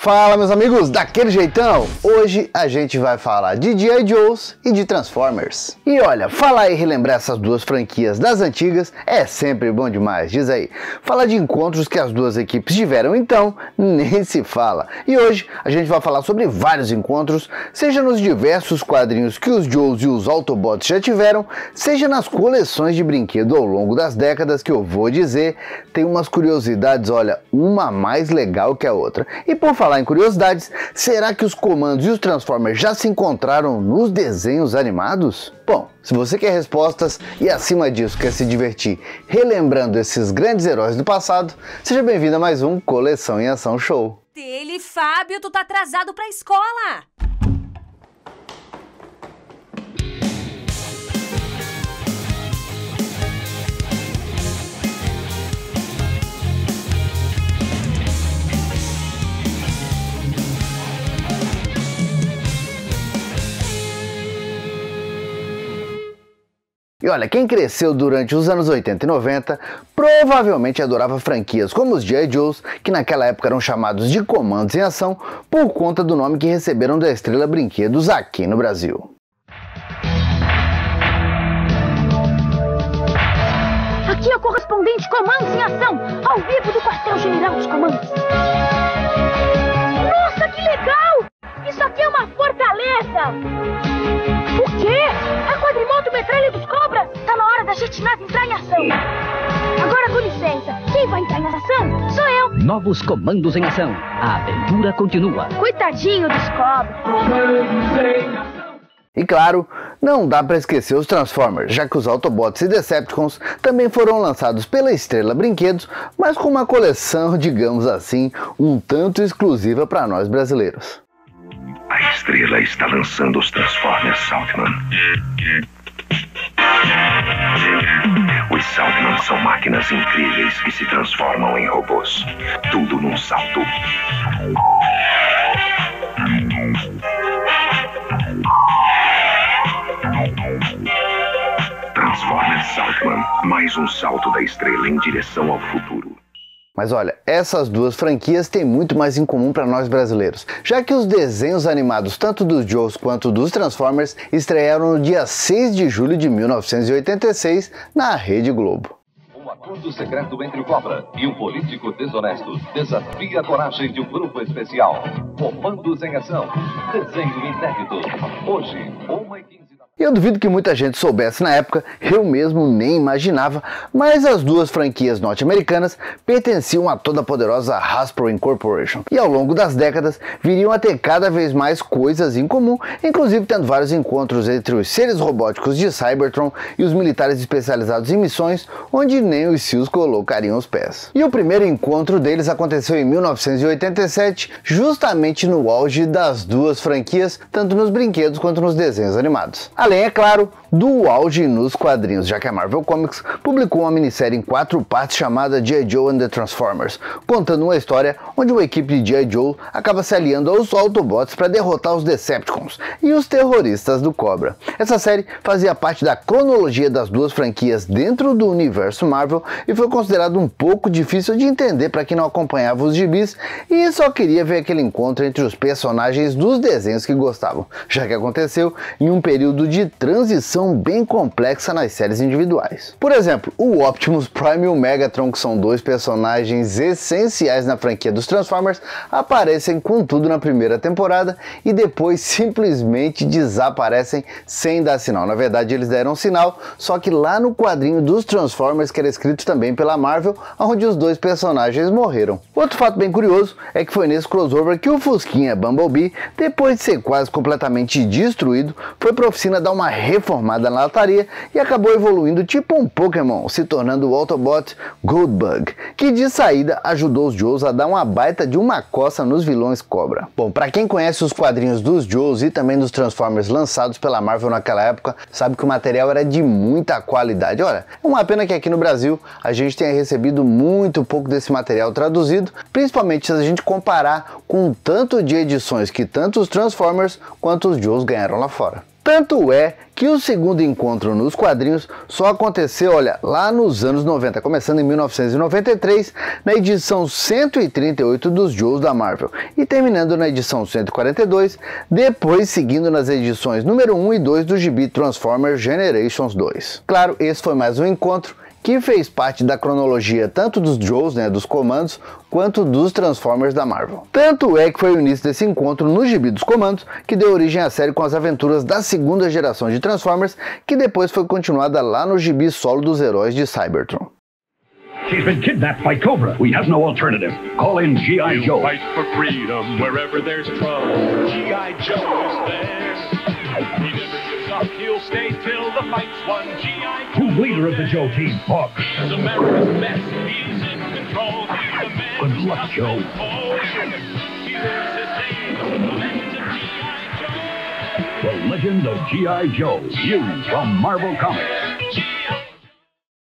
Fala, meus amigos, daquele jeitão! Hoje a gente vai falar de G.I. Joes e de Transformers. E olha, falar e relembrar essas duas franquias das antigas é sempre bom demais, diz aí. Falar de encontros que as duas equipes tiveram então, nem se fala. E hoje a gente vai falar sobre vários encontros, seja nos diversos quadrinhos que os Joes e os Autobots já tiveram, seja nas coleções de brinquedo ao longo das décadas, que eu vou dizer, tem umas curiosidades, olha, uma mais legal que a outra. E por falar em curiosidades, será que os comandos e os Transformers já se encontraram nos desenhos animados? Bom, se você quer respostas e acima disso quer se divertir relembrando esses grandes heróis do passado, seja bem-vindo a mais um Coleção em Ação Show. Dele, Fábio, tu tá atrasado pra escola! E olha, quem cresceu durante os anos 80 e 90 provavelmente adorava franquias como os G.I. Joes, que naquela época eram chamados de Comandos em Ação por conta do nome que receberam da Estrela Brinquedos aqui no Brasil. Aqui é o correspondente Comandos em Ação, ao vivo do quartel-general dos comandos. Nossa, que legal! Isso aqui é uma fortaleza! O quê? A quadrimoto metralha dos cobras? Tá na hora da jetnave entrar em ação. Agora, com licença, quem vai entrar em ação sou eu. Novos comandos em ação. A aventura continua. Coitadinho dos cobras. E claro, não dá para esquecer os Transformers, já que os Autobots e Decepticons também foram lançados pela Estrela Brinquedos, mas com uma coleção, digamos assim, um tanto exclusiva para nós brasileiros. A Estrela está lançando os Transformers Saltman. Os Saltman são máquinas incríveis que se transformam em robôs. Tudo num salto. Transformers Saltman. Mais um salto da Estrela em direção ao futuro. Mas olha, essas duas franquias têm muito mais em comum para nós brasileiros, já que os desenhos animados tanto dos Joes quanto dos Transformers estrearam no dia 6 de julho de 1986 na Rede Globo. Um acordo secreto entre o Cobra e um político desonesto desafia a coragem de um grupo especial. Comandos em Ação. Desenho inédito. Hoje, 1h15. E eu duvido que muita gente soubesse na época, eu mesmo nem imaginava, mas as duas franquias norte-americanas pertenciam à toda poderosa Hasbro Incorporation. E ao longo das décadas viriam a ter cada vez mais coisas em comum, inclusive tendo vários encontros entre os seres robóticos de Cybertron e os militares especializados em missões, onde nem os SEALs colocariam os pés. E o primeiro encontro deles aconteceu em 1987, justamente no auge das duas franquias, tanto nos brinquedos quanto nos desenhos animados. Além, é claro, do auge nos quadrinhos, já que a Marvel Comics publicou uma minissérie em 4 partes chamada G.I. Joe and the Transformers, contando uma história onde uma equipe de G.I. Joe acaba se aliando aos Autobots para derrotar os Decepticons e os terroristas do Cobra. Essa série fazia parte da cronologia das duas franquias dentro do universo Marvel e foi considerado um pouco difícil de entender para quem não acompanhava os gibis e só queria ver aquele encontro entre os personagens dos desenhos que gostavam, já que aconteceu em um período de transição bem complexa nas séries individuais. Por exemplo, o Optimus Prime e o Megatron, que são dois personagens essenciais na franquia dos Transformers, aparecem com tudo na primeira temporada e depois simplesmente desaparecem sem dar sinal. Na verdade, eles deram sinal, só que lá no quadrinho dos Transformers, que era escrito também pela Marvel, onde os dois personagens morreram. Outro fato bem curioso é que foi nesse crossover que o Fusquinha Bumblebee, depois de ser quase completamente destruído, foi para a oficina dar uma reformada na lataria e acabou evoluindo tipo um Pokémon, se tornando o Autobot Goldbug, que de saída ajudou os Joes a dar uma baita de uma coça nos vilões Cobra. Bom, para quem conhece os quadrinhos dos Joes e também dos Transformers lançados pela Marvel naquela época, sabe que o material era de muita qualidade. Olha, é uma pena que aqui no Brasil a gente tenha recebido muito pouco desse material traduzido, principalmente se a gente comparar com o tanto de edições que tanto os Transformers quanto os Joes ganharam lá fora. Tanto é que o segundo encontro nos quadrinhos só aconteceu, olha, lá nos anos 90, começando em 1993, na edição 138 dos Joes da Marvel, e terminando na edição 142, depois seguindo nas edições número 1 e 2 do gibi Transformers Generations 2. Claro, esse foi mais um encontro que fez parte da cronologia tanto dos Joes, né, dos comandos, quanto dos Transformers da Marvel. Tanto é que foi o início desse encontro no gibi dos comandos que deu origem à série com as aventuras da segunda geração de Transformers, que depois foi continuada lá no gibi solo dos heróis de Cybertron. She's been kidnapped by Cobra. We have no alternative. Call in G.I. Joe. Fight for freedom wherever there's trouble. G.I. Joe is there. He never gives up. He'll stay till the fight's won. G.I. Joe. Who's leader of the Joe team? Hawk. He's America's best. He's in control. He's the man. Good luck, Joe. He lives his days. The legend of G.I. Joe. The legend of G.I. Joe. News from Marvel Comics.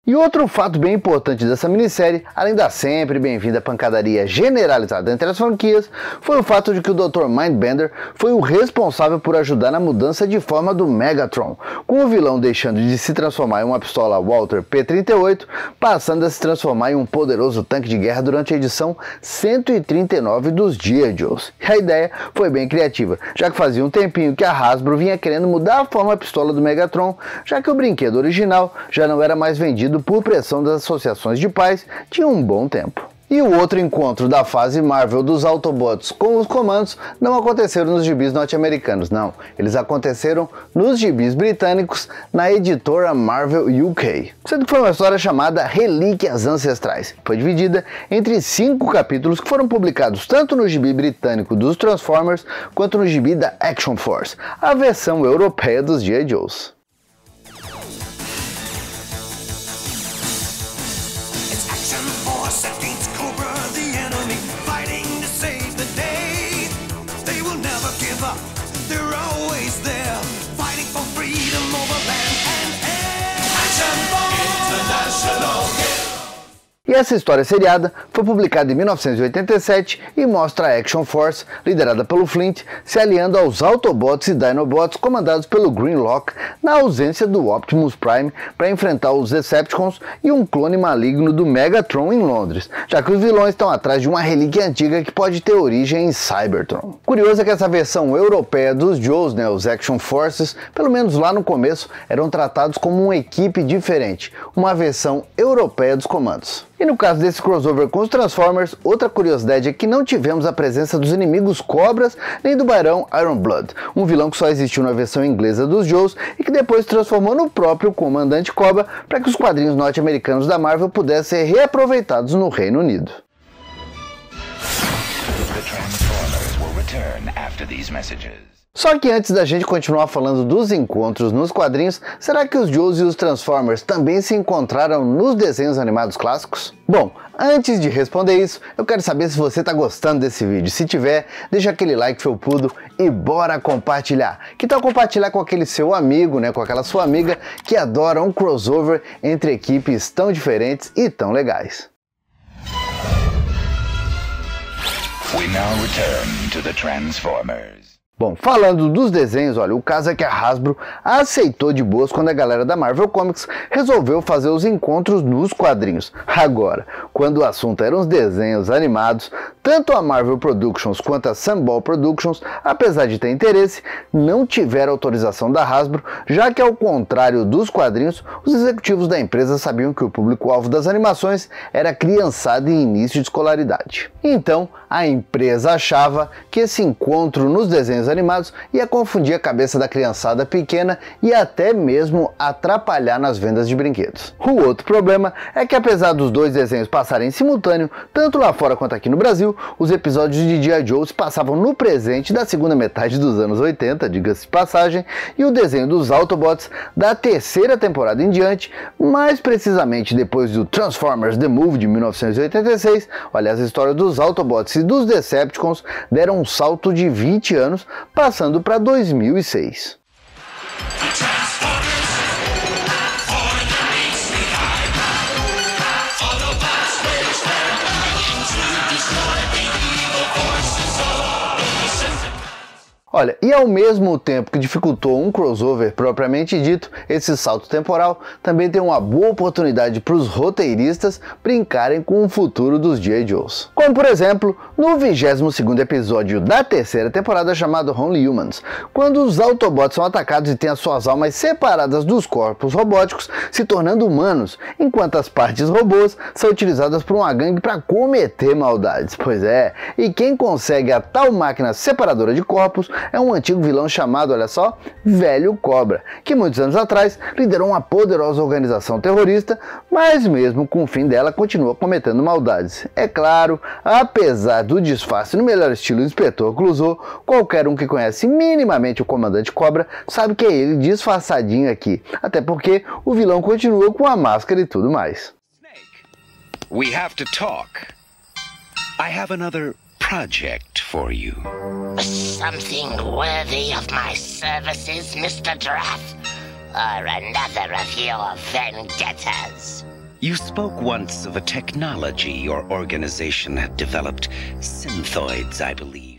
E outro fato bem importante dessa minissérie, além da sempre bem-vinda pancadaria generalizada entre as franquias, foi o fato de que o Dr. Mindbender foi o responsável por ajudar na mudança de forma do Megatron, com o vilão deixando de se transformar em uma pistola Walther P-38, passando a se transformar em um poderoso tanque de guerra durante a edição 139 dos G.I. Joes. E a ideia foi bem criativa, já que fazia um tempinho que a Hasbro vinha querendo mudar a forma pistola do Megatron, já que o brinquedo original já não era mais vendido por pressão das associações de pais tinha um bom tempo. E o outro encontro da fase Marvel dos Autobots com os comandos não aconteceram nos gibis norte-americanos, não. Eles aconteceram nos gibis britânicos na editora Marvel UK. Sendo que foi uma história chamada Relíquias Ancestrais. Foi dividida entre 5 capítulos que foram publicados tanto no gibi britânico dos Transformers quanto no gibi da Action Force, a versão europeia dos G.I. Joes. E essa história seriada foi publicada em 1987 e mostra a Action Force, liderada pelo Flint, se aliando aos Autobots e Dinobots comandados pelo Grimlock na ausência do Optimus Prime para enfrentar os Decepticons e um clone maligno do Megatron em Londres, já que os vilões estão atrás de uma relíquia antiga que pode ter origem em Cybertron. Curioso é que essa versão europeia dos Joes, né, os Action Forces, pelo menos lá no começo, eram tratados como uma equipe diferente, uma versão europeia dos comandos. E no caso desse crossover com os Transformers, outra curiosidade é que não tivemos a presença dos inimigos Cobras nem do Barão Ironblood, um vilão que só existiu na versão inglesa dos Joes e que depois se transformou no próprio Comandante Cobra para que os quadrinhos norte-americanos da Marvel pudessem ser reaproveitados no Reino Unido. Só que antes da gente continuar falando dos encontros nos quadrinhos, será que os Joes e os Transformers também se encontraram nos desenhos animados clássicos? Bom, antes de responder isso, eu quero saber se você está gostando desse vídeo. Se tiver, deixa aquele like felpudo e bora compartilhar. Que tal compartilhar com aquele seu amigo, né, com aquela sua amiga que adora um crossover entre equipes tão diferentes e tão legais? We now return to the Transformers. Bom, falando dos desenhos, olha, o caso é que a Hasbro aceitou de boas quando a galera da Marvel Comics resolveu fazer os encontros nos quadrinhos. Agora, quando o assunto eram os desenhos animados, tanto a Marvel Productions quanto a Sunball Productions, apesar de ter interesse, não tiveram autorização da Hasbro, já que ao contrário dos quadrinhos, os executivos da empresa sabiam que o público-alvo das animações era criançada em início de escolaridade. Então, a empresa achava que esse encontro nos desenhos animados ia confundir a cabeça da criançada pequena e até mesmo atrapalhar nas vendas de brinquedos. O outro problema é que, apesar dos dois desenhos passarem em simultâneo, tanto lá fora quanto aqui no Brasil, os episódios de G.I. Joe se passavam no presente da segunda metade dos anos 80, diga-se de passagem, e o desenho dos Autobots da terceira temporada em diante, mais precisamente depois do Transformers The Movie de 1986, olha, as histórias dos Autobots e dos Decepticons deram um salto de 20 anos, passando para 2006. Olha, e ao mesmo tempo que dificultou um crossover propriamente dito, esse salto temporal também tem uma boa oportunidade para os roteiristas brincarem com o futuro dos G.I. Joes. Como por exemplo, no 22º episódio da terceira temporada chamado Only Humans, quando os Autobots são atacados e têm as suas almas separadas dos corpos robóticos, se tornando humanos, enquanto as partes robôs são utilizadas por uma gangue para cometer maldades. Pois é, e quem consegue a tal máquina separadora de corpos é um antigo vilão chamado, olha só, Velho Cobra, que muitos anos atrás liderou uma poderosa organização terrorista, mas mesmo com o fim dela continua cometendo maldades. É claro, apesar do disfarce no melhor estilo Inspetor Clouseau, qualquer um que conhece minimamente o Comandante Cobra sabe que é ele disfarçadinho aqui, até porque o vilão continua com a máscara e tudo mais. We have to talk. I have another project for you. Something worthy of my services, Mr. Drath? Or another of your vendettas? You spoke once of a technology your organization had developed, synthoids, I believe.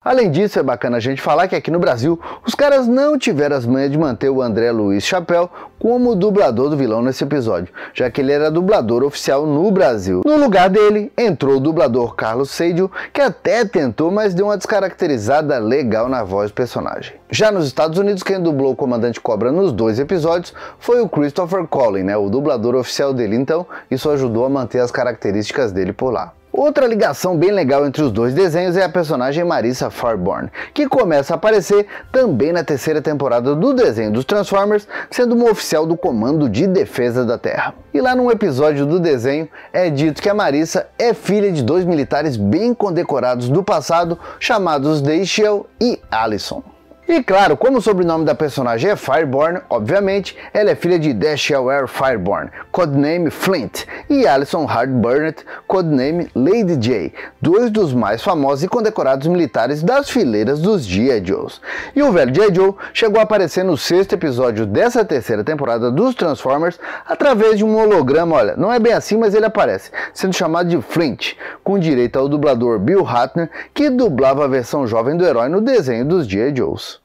Além disso, é bacana a gente falar que aqui no Brasil, os caras não tiveram as manhas de manter o André Luiz Chapéu como dublador do vilão nesse episódio, já que ele era dublador oficial no Brasil. No lugar dele, entrou o dublador Carlos Seidio, que até tentou, mas deu uma descaracterizada legal na voz do personagem. Já nos Estados Unidos, quem dublou o Comandante Cobra nos 2 episódios foi o Christopher Collin, o dublador oficial dele, então isso ajudou a manter as características dele por lá. Outra ligação bem legal entre os 2 desenhos é a personagem Marissa Farborn, que começa a aparecer também na terceira temporada do desenho dos Transformers, sendo uma oficial do Comando de Defesa da Terra. E lá num episódio do desenho é dito que a Marissa é filha de 2 militares bem condecorados do passado, chamados Dashiell e Allison. E claro, como o sobrenome da personagem é Fireborn, obviamente, ela é filha de Dashiell Air Fireborn, codename Flint, e Allison Hart Burnett, codename Lady J, 2 dos mais famosos e condecorados militares das fileiras dos G.I. Joes. E o velho G.I. Joe chegou a aparecer no 6º episódio dessa terceira temporada dos Transformers através de um holograma, olha, não é bem assim, mas ele aparece, sendo chamado de Flint, com direito ao dublador Bill Ratner, que dublava a versão jovem do herói no desenho dos G.I. Joes.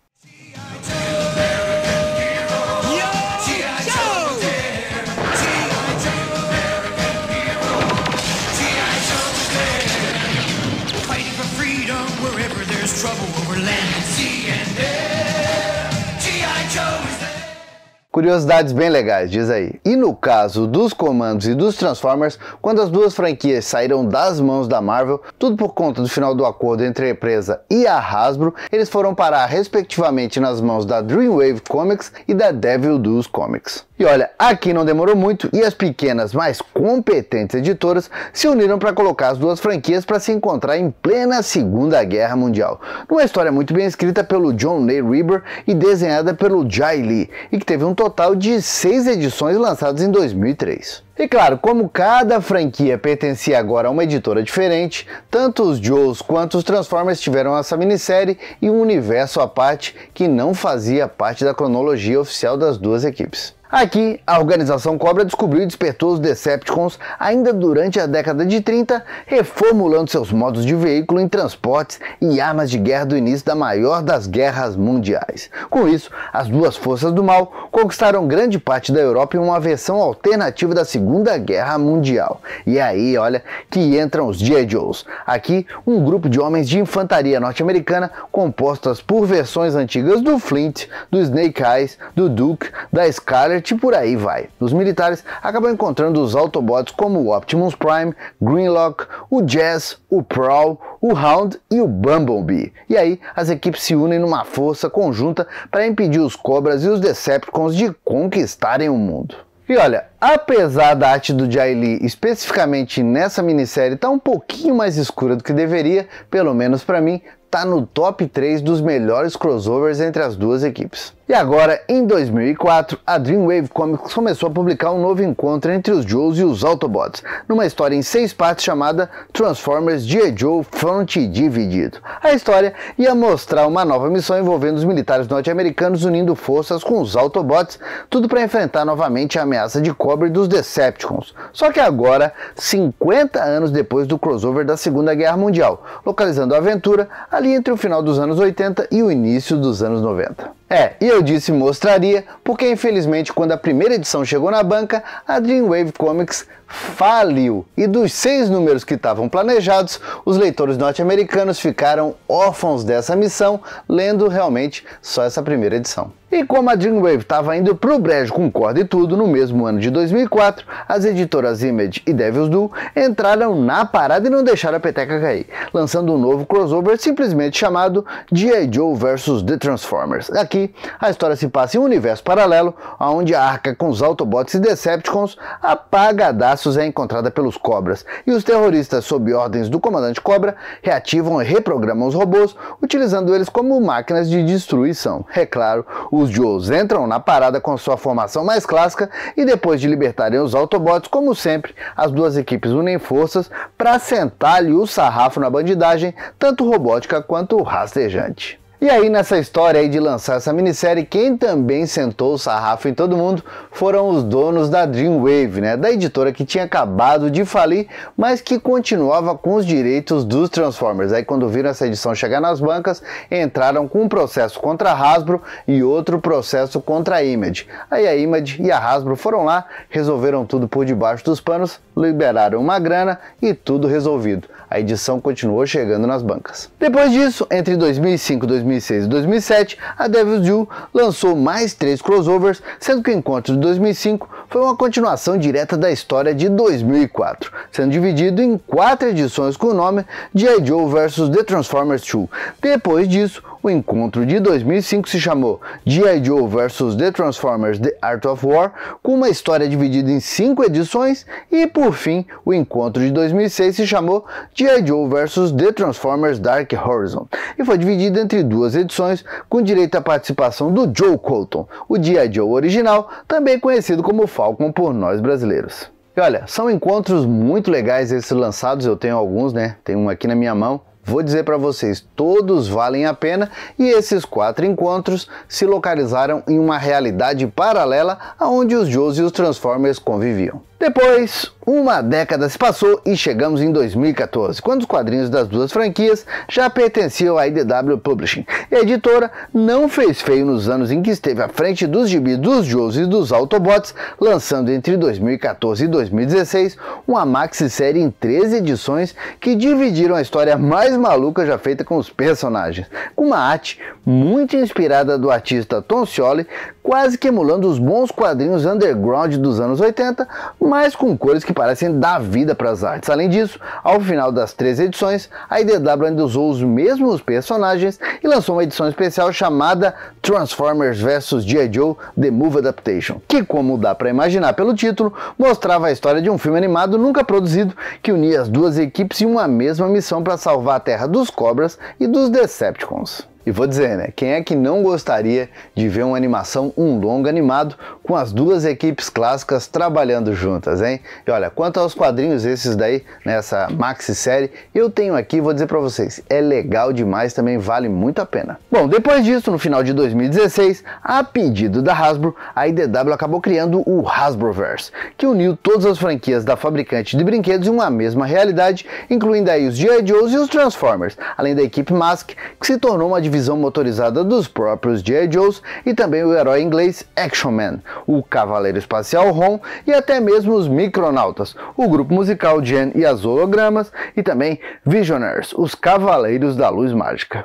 Curiosidades bem legais, diz aí. E no caso dos comandos e dos Transformers, quando as 2 franquias saíram das mãos da Marvel, tudo por conta do final do acordo entre a empresa e a Hasbro, eles foram parar respectivamente nas mãos da Dreamwave Comics e da Devil Deuce Comics. E olha, aqui não demorou muito e as pequenas, mas competentes editoras se uniram para colocar as 2 franquias para se encontrar em plena Segunda Guerra Mundial, numa história muito bem escrita pelo John Lee Reber e desenhada pelo Jai Lee, e que teve um total de 6 edições lançadas em 2003. E claro, como cada franquia pertencia agora a uma editora diferente, tanto os Joes quanto os Transformers tiveram essa minissérie e um universo à parte que não fazia parte da cronologia oficial das 2 equipes. Aqui, a organização Cobra descobriu e despertou os Decepticons ainda durante a década de 30, reformulando seus modos de veículo em transportes e armas de guerra do início da maior das guerras mundiais. Com isso, as 2 forças do mal conquistaram grande parte da Europa em uma versão alternativa da Segunda Guerra Mundial. E aí, olha, que entram os G.I. Joes. Aqui, um grupo de homens de infantaria norte-americana compostas por versões antigas do Flint, do Snake Eyes, do Duke, da Scarlet e por aí vai. Os militares acabam encontrando os Autobots como o Optimus Prime, Grimlock, o Jazz, o Prowl, o Hound e o Bumblebee. E aí as equipes se unem numa força conjunta para impedir os Cobras e os Decepticons de conquistarem o mundo. E olha, apesar da arte do Jai Lee especificamente nessa minissérie estar um pouquinho mais escura do que deveria, pelo menos para mim, tá no top 3 dos melhores crossovers entre as 2 equipes. E agora, em 2004, a Dreamwave Comics começou a publicar um novo encontro entre os Joes e os Autobots, numa história em 6 partes chamada Transformers G.I. Joe Fronte Dividido. A história ia mostrar uma nova missão envolvendo os militares norte-americanos unindo forças com os Autobots, tudo para enfrentar novamente a ameaça de Cobra e dos Decepticons. Só que agora, 50 anos depois do crossover da Segunda Guerra Mundial, localizando a aventura ali ali entre o final dos anos 80 e o início dos anos 90. E eu disse mostraria, porque infelizmente quando a primeira edição chegou na banca, a Dreamwave Comics faliu, e dos 6 números que estavam planejados, os leitores norte-americanos ficaram órfãos dessa missão, lendo realmente só essa primeira edição. E como a Dreamwave estava indo pro brejo com corda e tudo, no mesmo ano de 2004, as editoras Image e Devil's Due entraram na parada e não deixaram a peteca cair, lançando um novo crossover simplesmente chamado G.I. Joe vs. The Transformers. Aqui, a história se passa em um universo paralelo, onde a arca com os Autobots e Decepticons apagadaços é encontrada pelos Cobras, e os terroristas, sob ordens do comandante Cobra, reativam e reprogramam os robôs, utilizando eles como máquinas de destruição. É claro, os Joes entram na parada com sua formação mais clássica e depois de libertarem os Autobots, como sempre, as duas equipes unem forças para sentar-lhe o sarrafo na bandidagem, tanto robótica quanto rastejante. E aí nessa história aí de lançar essa minissérie, quem também sentou o sarrafo em todo mundo foram os donos da Dreamwave, né? Da editora que tinha acabado de falir, mas que continuava com os direitos dos Transformers. Aí quando viram essa edição chegar nas bancas, entraram com um processo contra a Hasbro e outro processo contra a Image. Aí a Image e a Hasbro foram lá, resolveram tudo por debaixo dos panos, liberaram uma grana e tudo resolvido. A edição continuou chegando nas bancas. Depois disso, entre 2005, 2006 e 2007, a Devil's Due lançou mais 3 crossovers, sendo que o encontro de 2005 foi uma continuação direta da história de 2004, sendo dividido em 4 edições com o nome G.I. Joe vs. The Transformers 2. Depois disso, o encontro de 2005 se chamou G.I. Joe vs. The Transformers The Art of War, com uma história dividida em 5 edições, e por fim, o encontro de 2006 se chamou G.I. Joe vs. The Transformers Dark Horizon, e foi dividido entre 2 edições, com direito à participação do Joe Colton, o G.I. Joe original, também conhecido como Falcon por nós brasileiros. E olha, são encontros muito legais esses lançados, eu tenho alguns, né? Tem um aqui na minha mão. Vou dizer para vocês, todos valem a pena, e esses 4 encontros se localizaram em uma realidade paralela onde os Joes e os Transformers conviviam. Depois, uma década se passou e chegamos em 2014, quando os quadrinhos das duas franquias já pertenciam à IDW Publishing. E a editora não fez feio nos anos em que esteve à frente dos gibis dos Joes e dos Autobots, lançando entre 2014 e 2016 uma maxi-série em 13 edições que dividiram a história mais maluca já feita com os personagens, com uma arte muito inspirada do artista Tom Scioli, quase que emulando os bons quadrinhos underground dos anos 80, mas com cores que parecem dar vida para as artes. Além disso, ao final das 13 edições, a IDW ainda usou os mesmos personagens e lançou uma edição especial chamada Transformers vs. G.I. Joe The Movie Adaptation, que, como dá para imaginar pelo título, mostrava a história de um filme animado nunca produzido que unia as duas equipes em uma mesma missão para salvar a Terra dos Cobras e dos Decepticons. E vou dizer, né, quem é que não gostaria de ver uma animação, um longa animado, com as duas equipes clássicas trabalhando juntas, hein? E olha, quanto aos quadrinhos esses daí, nessa maxi-série, eu tenho aqui, vou dizer pra vocês, é legal demais, também vale muito a pena. Bom, depois disso, no final de 2016, a pedido da Hasbro, a IDW acabou criando o Hasbroverse, que uniu todas as franquias da fabricante de brinquedos em uma mesma realidade, incluindo aí os G.I. Joes e os Transformers, além da equipe Mask, que se tornou uma divisão motorizada dos próprios G.I. Joes, e também o herói inglês Action Man, o Cavaleiro Espacial Ron e até mesmo os Micronautas, o grupo musical Jen e as Hologramas, e também Visionaries, os Cavaleiros da Luz Mágica.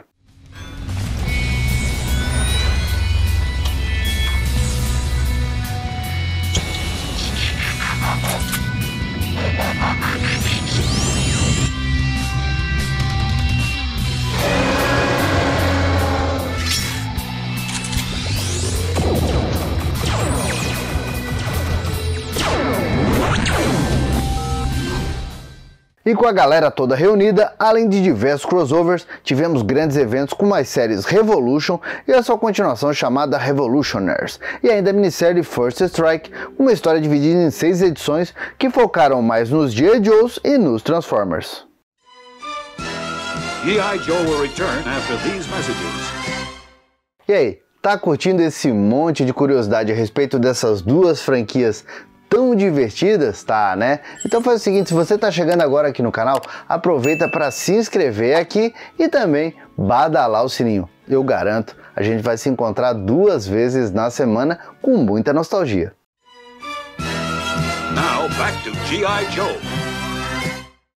E com a galera toda reunida, além de diversos crossovers, tivemos grandes eventos como as séries Revolution e a sua continuação chamada Revolutionaries, e ainda a minissérie First Strike, uma história dividida em 6 edições que focaram mais nos G.I. Joes e nos Transformers. G.I. Joe will return after these messages. E aí, tá curtindo esse monte de curiosidade a respeito dessas duas franquias tão divertidas? Tá, né? Então faz o seguinte, se você tá chegando agora aqui no canal, aproveita para se inscrever aqui e também badalar o sininho. Eu garanto, a gente vai se encontrar 2 vezes na semana com muita nostalgia. Now back to G.I. Joe.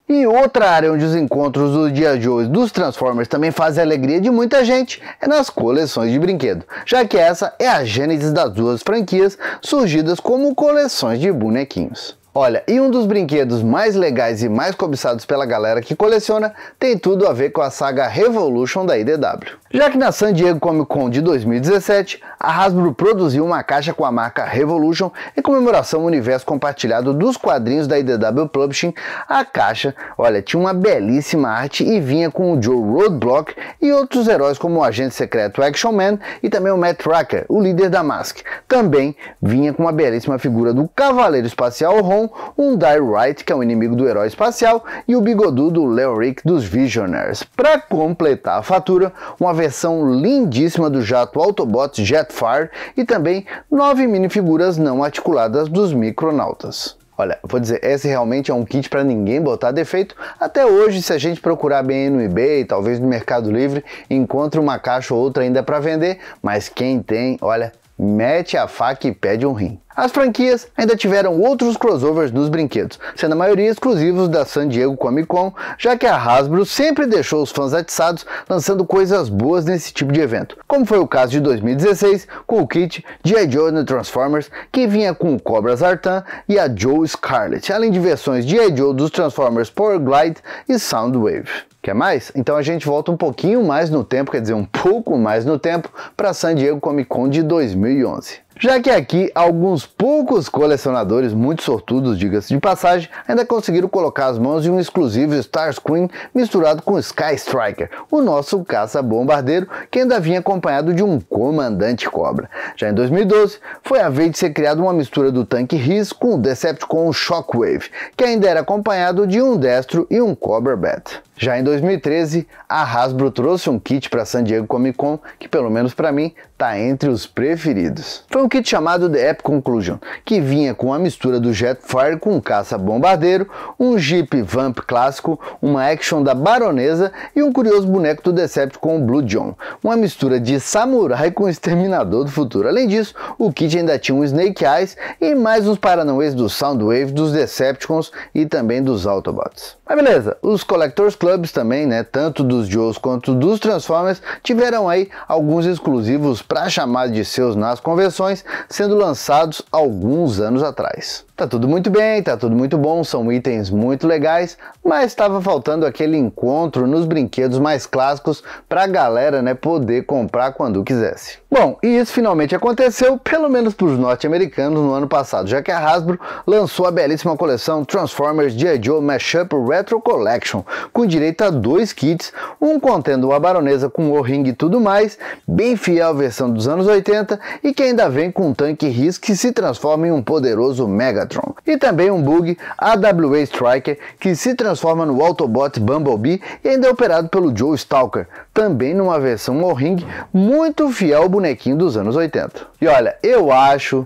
E outra área onde os encontros dos G.I. Joes dos Transformers também fazem a alegria de muita gente é nas coleções de brinquedo, já que essa é a gênese das 2 franquias surgidas como coleções de bonequinhos. Olha, e um dos brinquedos mais legais e mais cobiçados pela galera que coleciona tem tudo a ver com a saga Revolution da IDW. Já que na San Diego Comic Con de 2017, a Hasbro produziu uma caixa com a marca Revolution em comemoração ao universo compartilhado dos quadrinhos da IDW Publishing. A caixa, olha, tinha uma belíssima arte e vinha com o Joe Roadblock e outros heróis como o agente secreto Action Man e também o Matt Tracker, o líder da Mask. Também vinha com uma belíssima figura do Cavaleiro Espacial Ron, um Die Wright, que é o inimigo do herói espacial, e o bigodudo Leoric dos Visionaries. Para completar a fatura, uma versão lindíssima do jato Autobot Jetfire e também 9 minifiguras não articuladas dos Micronautas. Olha, vou dizer, esse realmente é um kit para ninguém botar defeito. Até hoje, se a gente procurar bem no eBay, talvez no Mercado Livre, encontre uma caixa ou outra ainda para vender, mas quem tem, olha, mete a faca e pede um rim. As franquias ainda tiveram outros crossovers nos brinquedos, sendo a maioria exclusivos da San Diego Comic Con, já que a Hasbro sempre deixou os fãs atiçados lançando coisas boas nesse tipo de evento, como foi o caso de 2016 com o kit G.I. Joe and Transformers, que vinha com o Cobra Zartan e a Joe Scarlet, além de versões G.I. Joe dos Transformers Power Glide e Soundwave. Quer mais? Então a gente volta um pouquinho mais no tempo, quer dizer, um pouco mais no tempo, para San Diego Comic Con de 2011. Já que aqui alguns poucos colecionadores, muito sortudos, diga-se de passagem, ainda conseguiram colocar as mãos em um exclusivo Starscream misturado com Sky Striker, o nosso caça-bombardeiro, que ainda vinha acompanhado de um comandante Cobra. Já em 2012, foi a vez de ser criada uma mistura do tanque Hiss com o Decepticon Shockwave, que ainda era acompanhado de um Destro e um Cobra Bat. Já em 2013, a Hasbro trouxe um kit para San Diego Comic Con que, pelo menos para mim, está entre os preferidos. Foi um kit chamado The Epic Conclusion, que vinha com a mistura do Jetfire com um caça-bombardeiro, um Jeep Vamp clássico, uma action da Baronesa e um curioso boneco do Decepticon Blue John, uma mistura de samurai com Exterminador do Futuro. Além disso, o kit ainda tinha um Snake Eyes e mais uns paranauês do Soundwave, dos Decepticons e também dos Autobots. Mas beleza, os Collectors Clubs também, né, tanto dos Joes quanto dos Transformers, tiveram aí alguns exclusivos para chamar de seus nas convenções, sendo lançados alguns anos atrás. Tá tudo muito bem, tá tudo muito bom, são itens muito legais, mas estava faltando aquele encontro nos brinquedos mais clássicos para a galera, né, poder comprar quando quisesse. Bom, e isso finalmente aconteceu, pelo menos para os norte-americanos, no ano passado, já que a Hasbro lançou a belíssima coleção Transformers G.I. Joe Mashup Retro Collection, com direito a 2 kits, um contendo a Baronesa com o ring e tudo mais, bem fiel à versão dos anos 80, e que ainda vem com um tanque Hiss que se transforma em um poderoso Megatron. E também um bug AWA Striker que se transforma no Autobot Bumblebee e ainda é operado pelo Joe Stalker, também numa versão all-ring muito fiel ao bonequinho dos anos 80. E olha, eu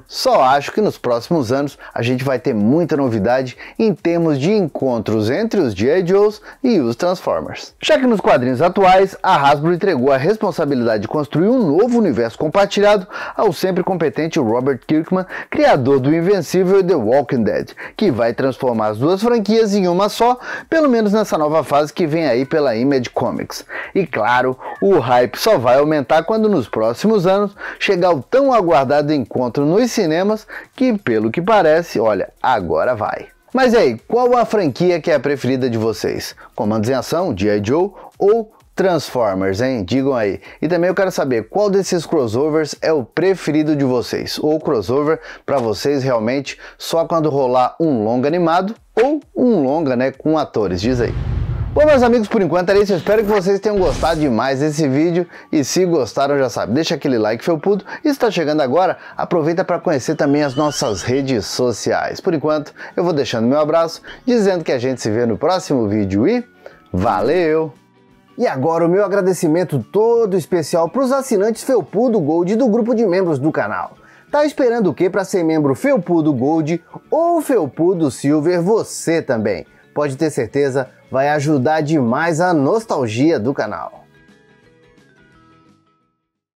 só acho que nos próximos anos a gente vai ter muita novidade em termos de encontros entre os G.I. Joes e os Transformers. Já que nos quadrinhos atuais, a Hasbro entregou a responsabilidade de construir um novo universo compartilhado ao sempre competente Robert Kirkman, criador do Invencível e The Walking Dead, que vai transformar as 2 franquias em uma só, pelo menos nessa nova fase que vem aí pela Image Comics. E claro, o hype só vai aumentar quando nos próximos anos chegar o tão aguardado encontro nos cinemas, que pelo que parece, olha, agora vai. Mas e aí, qual a franquia que é a preferida de vocês? Comandos em Ação, G.I. Joe ou Transformers, hein? Digam aí. E também eu quero saber qual desses crossovers é o preferido de vocês. Ou crossover para vocês realmente só quando rolar um longa animado ou um longa, né, com atores. Diz aí. Bom, meus amigos, por enquanto era isso. Eu espero que vocês tenham gostado demais desse vídeo. E se gostaram, já sabe, deixa aquele like felpudo. E se está chegando agora, aproveita para conhecer também as nossas redes sociais. Por enquanto, eu vou deixando meu abraço, dizendo que a gente se vê no próximo vídeo e valeu! E agora o meu agradecimento todo especial para os assinantes Felpudo Gold do grupo de membros do canal. Tá esperando o que para ser membro Felpudo Gold ou Felpudo Silver você também? Pode ter certeza, vai ajudar demais a nostalgia do canal.